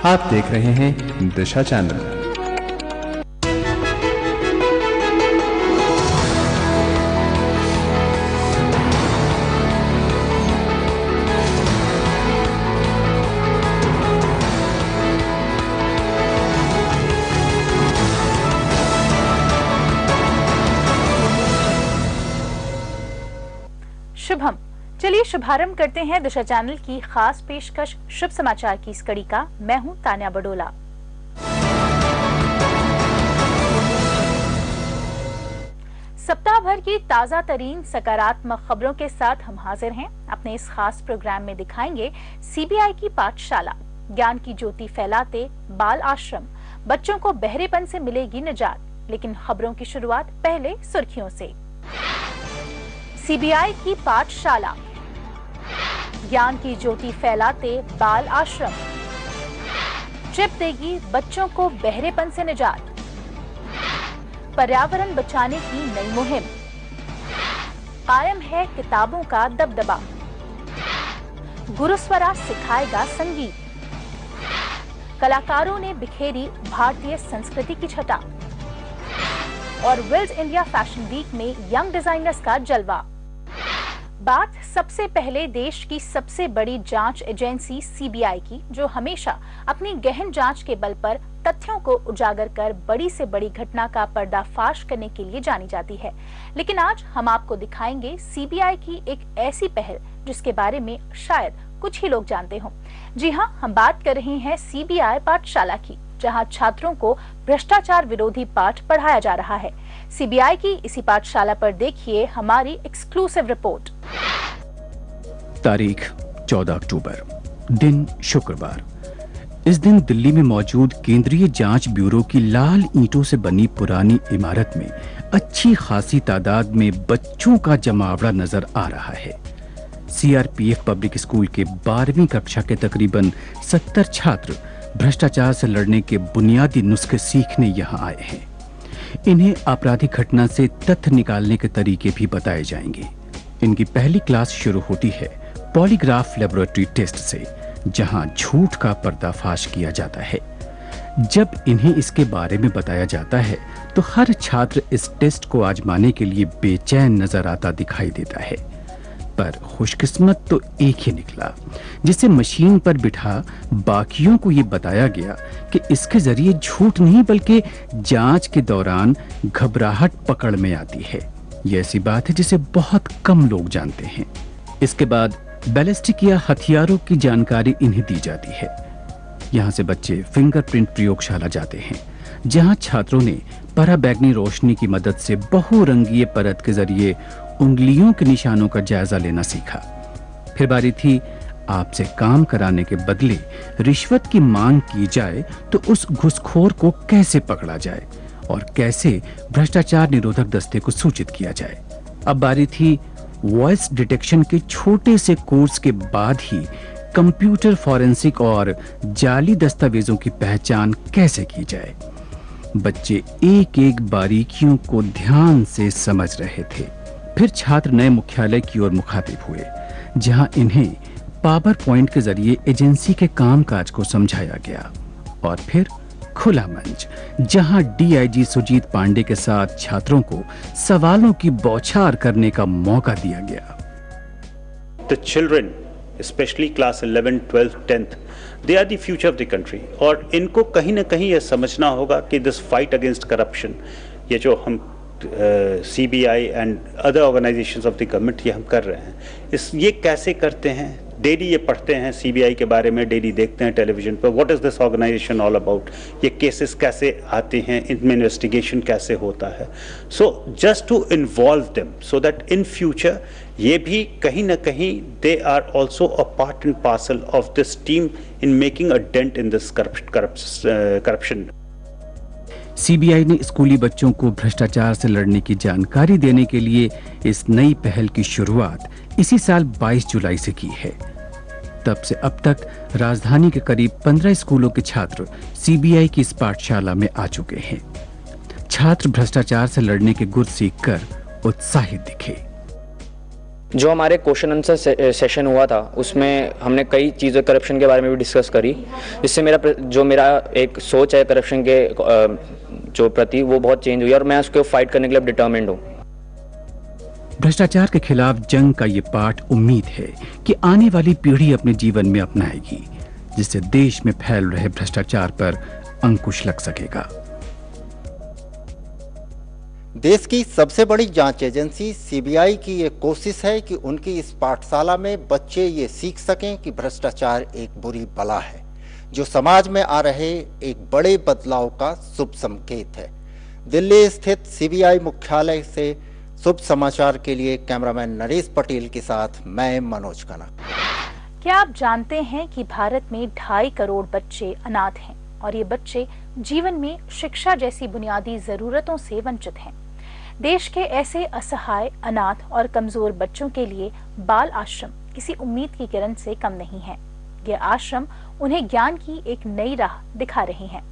आप देख रहे हैं दिशा चैनल। शुभम, चलिए शुभारंभ करते हैं दिशा चैनल की खास पेशकश शुभ समाचार की इस कड़ी का। मैं हूं तान्या बडोला। सप्ताह भर की ताजा तरीन सकारात्मक खबरों के साथ हम हाजिर हैं। अपने इस खास प्रोग्राम में दिखाएंगे सीबीआई की पाठशाला, ज्ञान की ज्योति फैलाते बाल आश्रम, बच्चों को बहरेपन से मिलेगी निजात। लेकिन खबरों की शुरुआत पहले सुर्खियों से। सीबीआई की पाठशाला, ज्ञान की ज्योति फैलाते बाल आश्रम, चिप देगी बच्चों को बहरेपन से निजात। पर्यावरण बचाने की नई मुहिम, कायम है किताबों का दबदबा। गुरुस्वरा सिखाएगा संगीत, कलाकारों ने बिखेरी भारतीय संस्कृति की छटा। और विल्स इंडिया फैशन वीक में यंग डिजाइनर्स का जलवा। बात सबसे पहले देश की सबसे बड़ी जांच एजेंसी सीबीआई की, जो हमेशा अपनी गहन जांच के बल पर तथ्यों को उजागर कर बड़ी से बड़ी घटना का पर्दाफाश करने के लिए जानी जाती है। लेकिन आज हम आपको दिखाएंगे सीबीआई की एक ऐसी पहल जिसके बारे में शायद कुछ ही लोग जानते हों। जी हां, हम बात कर रहे हैं सीबीआई पाठशाला की, जहां छात्रों को भ्रष्टाचार विरोधी पाठ पढ़ाया जा रहा है। सीबीआई की इसी पाठशाला पर देखिए हमारी एक्सक्लूसिव रिपोर्ट। तारीख 14 अक्टूबर, दिन शुक्रवार। इस दिन दिल्ली में मौजूद केंद्रीय जांच ब्यूरो की लाल ईंटों से बनी पुरानी इमारत में अच्छी खासी तादाद में बच्चों का जमावड़ा नजर आ रहा है। सीआरपीएफ पब्लिक स्कूल के 12वीं कक्षा के तकरीबन 70 छात्र भ्रष्टाचार से लड़ने के बुनियादी नुस्खे सीखने यहाँ आए हैं। इन्हें आपराधिक घटना से तथ्य निकालने के तरीके भी बताए जाएंगे। इनकी पहली क्लास शुरू होती है पॉलीग्राफ लेबोरेटरी टेस्ट से, जहां झूठ का पर्दाफाश किया जाता है। जब इन्हें इसके बारे में बताया जाता है तो हर छात्र इस टेस्ट को आजमाने के लिए बेचैन नजर आता दिखाई देता है। पर खुशकिस्मत तो एक ही निकला, जिसे मशीन पर बिठा बाकियों को ये बताया गया कि इसके जरिए झूठ नहीं बल्कि जांच के दौरान घबराहट पकड़ में आती है। ये ऐसी बात है जिसे बहुत कम लोग जानते हैं। इसके बाद बैलिस्टिक या हथियारों की जानकारी इन्हें दी जाती है। यहाँ से बच्चे फिंगरप्रिंट प्रयोगशाला जाते हैं, जहाँ छात्रों ने पराबैंगनी रोशनी की मदद से बहुरंगीय परत के जरिए उंगलियों के निशानों का जायजा लेना सीखा। फिर बारी थी आपसे काम कराने के बदले रिश्वत की मांग की जाए तो उस घुसखोर को कैसे पकड़ा जाए और कैसे भ्रष्टाचार निरोधक दस्ते को सूचित किया जाए। अब बारी थी वॉइस डिटेक्शन के छोटे से कोर्स के बाद ही कंप्यूटर फॉरेंसिक और जाली दस्तावेजों की पहचान कैसे की जाए। बच्चे एक एक बारीकियों को ध्यान से समझ रहे थे। फिर छात्र नए मुख्यालय की ओर मुखातिब हुए, जहां इन्हें पावर पॉइंट के जरिए एजेंसी के कामकाज को समझाया गया। और फिर खुला मंच, जहां डीआईजी सुजीत पांडे के साथ छात्रों को सवालों की बौछार करने का मौका दिया गया। The children, especially class 11, 12, 10th, they are the future of the country. और इनको कहीं ना कहीं यह समझना होगा कि this fight against corruption, ये जो हम CBI and other organizations of the government ये हम कर रहे हैं, ये कैसे करते हैं। डेली ये पढ़ते हैं CBI के बारे में, डेली देखते हैं टेलीविजन पर what is this organization all about, ये केसेस कैसे आते हैं, इनमें इन्वेस्टिगेशन कैसे होता है। So just to involve them so that in future ये भी कहीं ना कहीं they are also a part and parcel of this team in making a dent in this corruption. CBI ने स्कूली बच्चों को भ्रष्टाचार से लड़ने की जानकारी देने के लिए इस नई पहल की शुरुआत इसी साल 22 जुलाई से की है। तब से अब तक राजधानी के करीब 15 स्कूलों के छात्र सीबीआई की इस पाठशाला में आ चुके हैं। छात्र भ्रष्टाचार से लड़ने के गुर सीखकर उत्साहित दिखे। जो हमारे क्वेश्चन आंसर सेशन हुआ था उसमें हमने कई चीज़ें करप्शन के बारे में भी डिस्कस करी, जिससे मेरा एक सोच है करप्शन के जो प्रति वो बहुत चेंज हुई और मैं उसको फाइट करने के लिए डिटर्मिन्ड हूँ। भ्रष्टाचार के खिलाफ जंग का ये पाठ उम्मीद है कि आने वाली पीढ़ी अपने जीवन में अपनाएगी, जिससे देश में फैल रहे भ्रष्टाचार पर अंकुश लग सकेगा। देश की सबसे बड़ी जांच एजेंसी सीबीआई की ये कोशिश है कि उनकी इस पाठशाला में बच्चे ये सीख सकें कि भ्रष्टाचार एक बुरी बला है, जो समाज में आ रहे एक बड़े बदलाव का शुभ संकेत है। दिल्ली स्थित सीबीआई मुख्यालय से शुभ समाचार के लिए कैमरामैन नरेश पटेल के साथ मैं मनोज कनक। क्या आप जानते हैं कि भारत में 2.5 करोड़ बच्चे अनाथ हैं और ये बच्चे जीवन में शिक्षा जैसी बुनियादी जरूरतों से वंचित हैं। देश के ऐसे असहाय, अनाथ और कमजोर बच्चों के लिए बाल आश्रम किसी उम्मीद की किरण से कम नहीं है। ये आश्रम उन्हें ज्ञान की एक नई राह दिखा रहे हैं।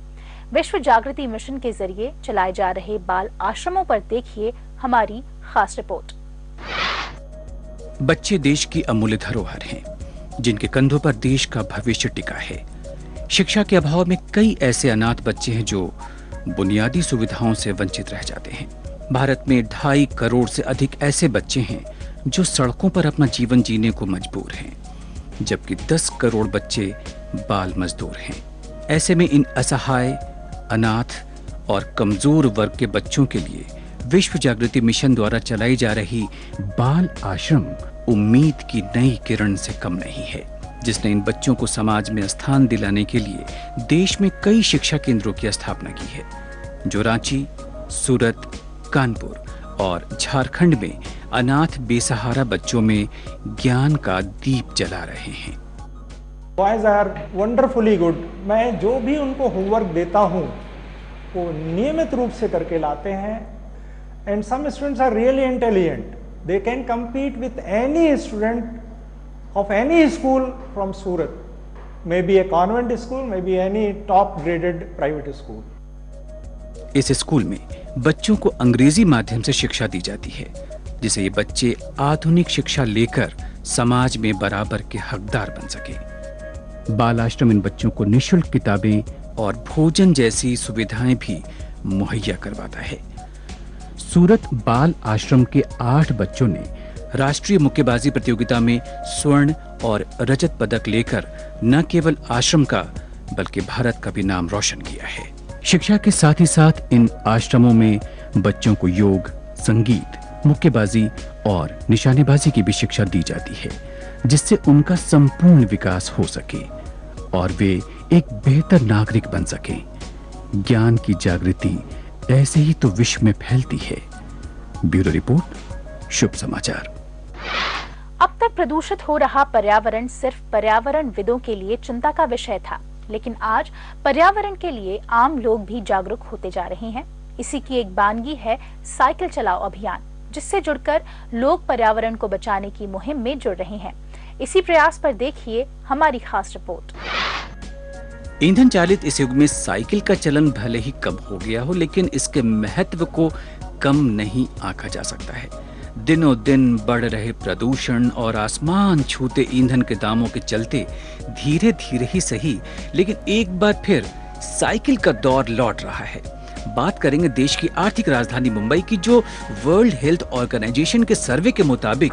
विश्व जागृति मिशन के जरिए चलाए जा रहे बाल आश्रमों पर देखिए हमारी खास रिपोर्ट। बच्चे देश की अमूल्य धरोहर हैं, जिनके कंधों पर देश का भविष्य टिका है। शिक्षा के अभाव में कई ऐसे अनाथ बच्चे हैं जो बुनियादी सुविधाओं से वंचित रह जाते हैं। भारत में 2.5 करोड़ से अधिक ऐसे बच्चे हैं जो सड़कों पर अपना जीवन जीने को मजबूर हैं, जबकि 10 करोड़ बच्चे बाल मजदूर हैं। ऐसे में इन असहाय, अनाथ और कमजोर वर्ग के बच्चों के लिए विश्व जागृति मिशन द्वारा चलाई जा रही बाल आश्रम उम्मीद की नई किरण से कम नहीं है, जिसने इन बच्चों को समाज में स्थान दिलाने के लिए देश में कई शिक्षा केंद्रों की स्थापना की है, जो रांची, सूरत, कानपुर और झारखंड में अनाथ बेसहारा बच्चों में ज्ञान का दीप जला रहे हैं। Boys are wonderfully good. मैं जो भी उनको होमवर्क देता हूँ वो नियमित रूप से करके लाते हैं। And some students are really intelligent. They can compete with any student of any school from Surat, maybe a convent school, maybe any top graded private school. इस स्कूल में बच्चों को अंग्रेजी माध्यम से शिक्षा दी जाती है, जिसे ये बच्चे आधुनिक शिक्षा लेकर समाज में बराबर के हकदार बन सके। बाल आश्रम इन बच्चों को निःशुल्क किताबें और भोजन जैसी सुविधाएं भी मुहैया करवाता है। सूरत बाल आश्रम के 8 बच्चों ने राष्ट्रीय मुक्केबाजी प्रतियोगिता में स्वर्ण और रजत पदक लेकर न केवल आश्रम का बल्कि भारत का भी नाम रोशन किया है। शिक्षा के साथ ही साथ इन आश्रमों में बच्चों को योग, संगीत, मुक्केबाजी और निशानेबाजी की भी शिक्षा दी जाती है, जिससे उनका संपूर्ण विकास हो सके और वे एक बेहतर नागरिक बन सके। ज्ञान की जागृति ऐसे ही तो विश्व में फैलती है। ब्यूरो रिपोर्ट, शुभ समाचार। अब तक प्रदूषित हो रहा पर्यावरण सिर्फ पर्यावरणविदों के लिए चिंता का विषय था, लेकिन आज पर्यावरण के लिए आम लोग भी जागरूक होते जा रहे हैं। इसी की एक बानगी है साइकिल चलाओ अभियान, जिससे जुड़कर लोग पर्यावरण को बचाने की मुहिम में जुड़ रहे हैं। इसी प्रयास पर देखिए हमारी खास रिपोर्ट। ईंधन चालित इस युग में साइकिल का चलन भले ही कम हो गया हो, लेकिन इसके महत्व को कम नहीं आंका जा सकता है। दिनों दिन बढ़ रहे प्रदूषण और आसमान छूते ईंधन के दामों के चलते धीरे धीरे ही सही, लेकिन एक बार फिर साइकिल का दौर लौट रहा है। बात करेंगे देश की आर्थिक राजधानी मुंबई की, जो वर्ल्ड हेल्थ ऑर्गेनाइजेशन के सर्वे के मुताबिक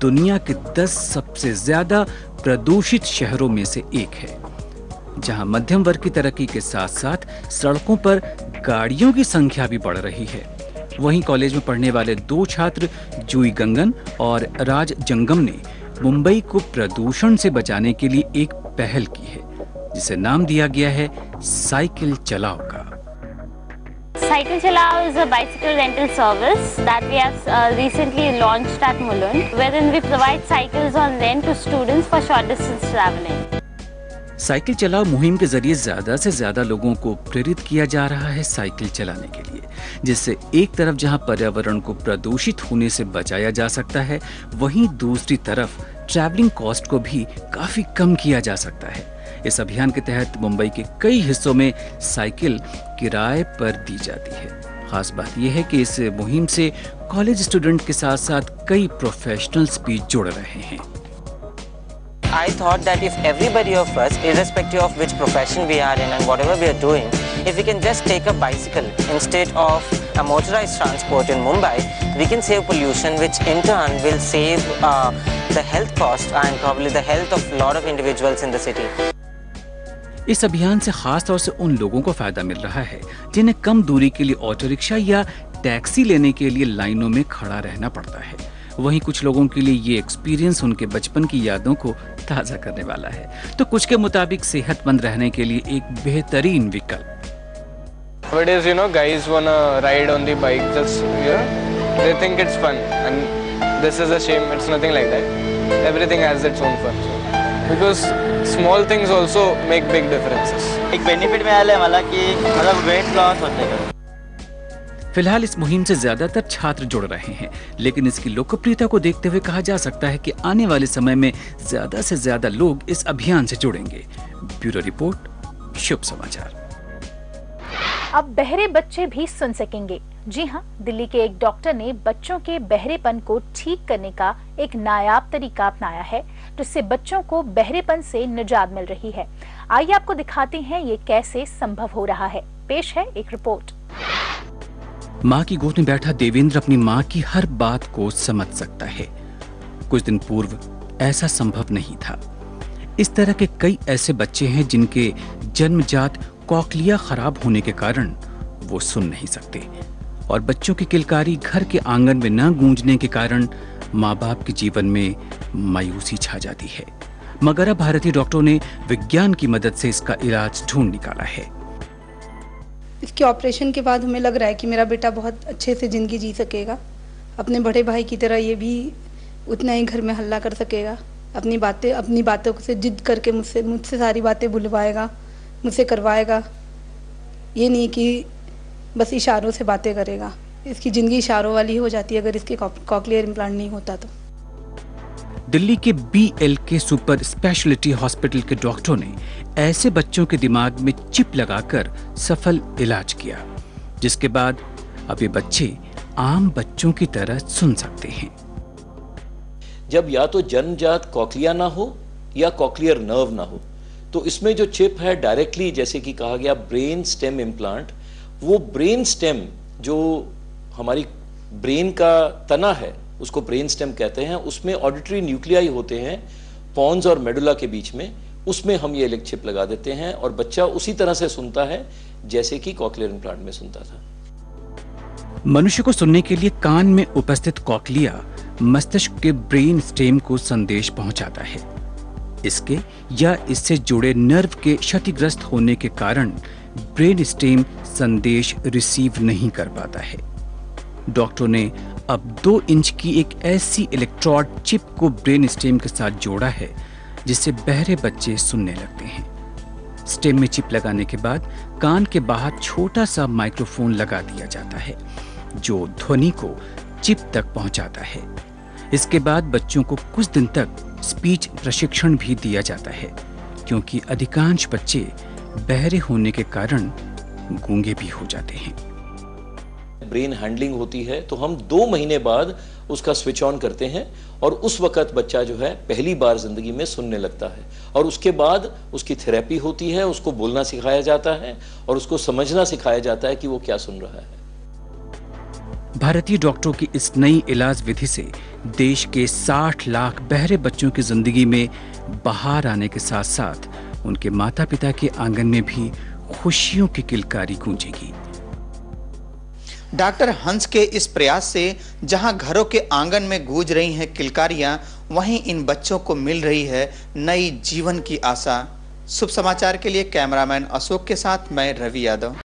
दुनिया के 10 सबसे ज्यादा प्रदूषित शहरों में से एक है, जहां मध्यम वर्ग की तरक्की के साथ साथ सड़कों पर गाड़ियों की संख्या भी बढ़ रही है। वहीं कॉलेज में पढ़ने वाले 2 छात्र जूई गंगन और राज जंगम ने मुंबई को प्रदूषण से बचाने के लिए एक पहल की है, जिसे नाम दिया गया है साइकिल चलाओ का। Cycle Chalao is a bicycle rental service that we have recently launched at Mulund, wherein we provide cycles on rent to students for short distance traveling. Cycle चलाओ मुहिम के जरिए ज्यादा से ज्यादा लोगों को प्रेरित किया जा रहा है साइकिल चलाने के लिए, जिससे एक तरफ जहां पर्यावरण को प्रदूषित होने से बचाया जा सकता है, वहीं दूसरी तरफ ट्रैवलिंग कॉस्ट को भी काफी कम किया जा सकता है। इस अभियान के तहत मुंबई के कई हिस्सों में साइकिल किराए पर दी जाती है। खास बात यह है कि इस मुहिम से कॉलेज स्टूडेंट के साथ साथ कई प्रोफेशनल्स भी जुड़ रहे हैं। I thought that if everybody of us, irrespective of which profession we are in and whatever we are doing, if we can just take a bicycle instead of a motorized transport in Mumbai, we can save pollution, which in turn will save the health cost and probably the health of a lot of individuals in the city. इस अभियान से खास तौर से उन लोगों को फायदा मिल रहा है जिन्हें कम दूरी के लिए ऑटो रिक्शा या टैक्सी लेने के लिए लाइनों में खड़ा रहना पड़ता है। वहीं कुछ लोगों के लिए ये एक्सपीरियंस उनके बचपन की यादों को ताज़ा करने वाला है, तो कुछ के मुताबिक सेहतमंद रहने के लिए एक बेहतरीन विकल्प। Nowadays, guys wanna ride on the bike, just they think it's fun, and this is a shame. It's nothing like that. Everything has its own fun, because small things also make big differences. एक benefit में आया मला कि मतलब weight loss होते हैं। फिलहाल इस मुहिम से ज्यादातर छात्र जुड़ रहे हैं, लेकिन इसकी लोकप्रियता को देखते हुए कहा जा सकता है कि आने वाले समय में ज्यादा से ज्यादा लोग इस अभियान से जुड़ेंगे। ब्यूरो रिपोर्ट, शुभ समाचार। अब बहरे बच्चे भी सुन सकेंगे। जी हां, दिल्ली के एक डॉक्टर ने बच्चों के बहरेपन को ठीक करने का एक नायाब तरीका अपनाया है, जिससे बच्चों को बहरेपन से निजात मिल रही है। आइए आपको दिखाते हैं ये कैसे संभव हो रहा है। पेश है एक रिपोर्ट। माँ की गोद में बैठा देवेंद्र अपनी माँ की हर बात को समझ सकता है। कुछ दिन पूर्व ऐसा संभव नहीं था। इस तरह के कई ऐसे बच्चे हैं जिनके जन्मजात कॉकलिया खराब होने के कारण वो सुन नहीं सकते, और बच्चों की किलकारी घर के आंगन में न गूंजने के कारण माँ बाप के जीवन में मायूसी छा जाती है। मगर अब भारतीय डॉक्टरों ने विज्ञान की मदद से इसका इलाज ढूंढ निकाला है। इसके ऑपरेशन के बाद हमें लग रहा है कि मेरा बेटा बहुत अच्छे से ज़िंदगी जी सकेगा। अपने बड़े भाई की तरह ये भी उतना ही घर में हल्ला कर सकेगा। अपनी बातों से जिद करके मुझसे सारी बातें बुलवाएगा, मुझसे करवाएगा। ये नहीं कि बस इशारों से बातें करेगा। इसकी ज़िंदगी इशारों वाली हो जाती है अगर इसके कॉकलियर इम्प्लांट नहीं होता तो। दिल्ली के BLK सुपर स्पेशलिटी हॉस्पिटल के डॉक्टरों ने ऐसे बच्चों के दिमाग में चिप लगाकर सफल इलाज किया, जिसके बाद अब ये बच्चे आम बच्चों की तरह सुन सकते हैं। जब या तो जन्मजात कॉकलिया ना हो या कॉकलियर नर्व ना हो, तो इसमें जो चिप है डायरेक्टली, जैसे कि कहा गया ब्रेन स्टेम इम्प्लांट, वो ब्रेन स्टेम जो हमारी ब्रेन का तना है उसको ब्रेन स्टेम कहते हैं। उसमें ऑडिटरी न्यूक्लियाई होते हैं पॉन्स और मेडुला के बीच में, उसमें हम ये इलेक्ट्रिक चिप लगा देते हैं और बच्चा उसी तरह से सुनता है जैसे कि कॉकलियर इम्प्लांट में सुनता था। मनुष्य को सुनने के लिए कान में उपस्थित कॉकलिया मस्तिष्क के ब्रेन स्टेम को संदेश पहुंचाता है। इसके या इससे जुड़े नर्व के क्षतिग्रस्त होने के कारण ब्रेन स्टेम संदेश रिसीव नहीं कर पाता है। डॉक्टरों ने अब 2 इंच की एक ऐसी इलेक्ट्रोड चिप को ब्रेन स्टेम के साथ जोड़ा है जिससे बहरे बच्चे सुनने लगते हैं। स्टेम में चिप लगाने के बाद कान के बाहर छोटा सा माइक्रोफोन लगा दिया जाता है जो ध्वनि को चिप तक पहुंचाता है। इसके बाद बच्चों को कुछ दिन तक स्पीच प्रशिक्षण भी दिया जाता है, क्योंकि अधिकांश बच्चे बहरे होने के कारण गूंगे भी हो जाते हैं। ब्रेन हैंडलिंग होती है तो हम 2 महीने बाद उसका स्विच ऑन करते हैं और उस वक्त बच्चा जो है पहली बार जिंदगी में सुनने लगता है, और उसके बाद उसकी थेरेपी होती है, उसको बोलना सिखाया जाता है और उसको समझना सिखाया जाता है कि वो क्या सुन रहा है। भारतीय डॉक्टरों की इस नई इलाज विधि से देश के 60 लाख बहरे बच्चों की जिंदगी में बहार आने के साथ साथ उनके माता पिता के आंगन में भी खुशियों की किलकारी गूंजेगी। डॉक्टर हंस के इस प्रयास से जहां घरों के आंगन में गूंज रही हैं किलकारियां, वहीं इन बच्चों को मिल रही है नई जीवन की आशा। शुभ समाचार के लिए कैमरामैन अशोक के साथ मैं रवि यादव।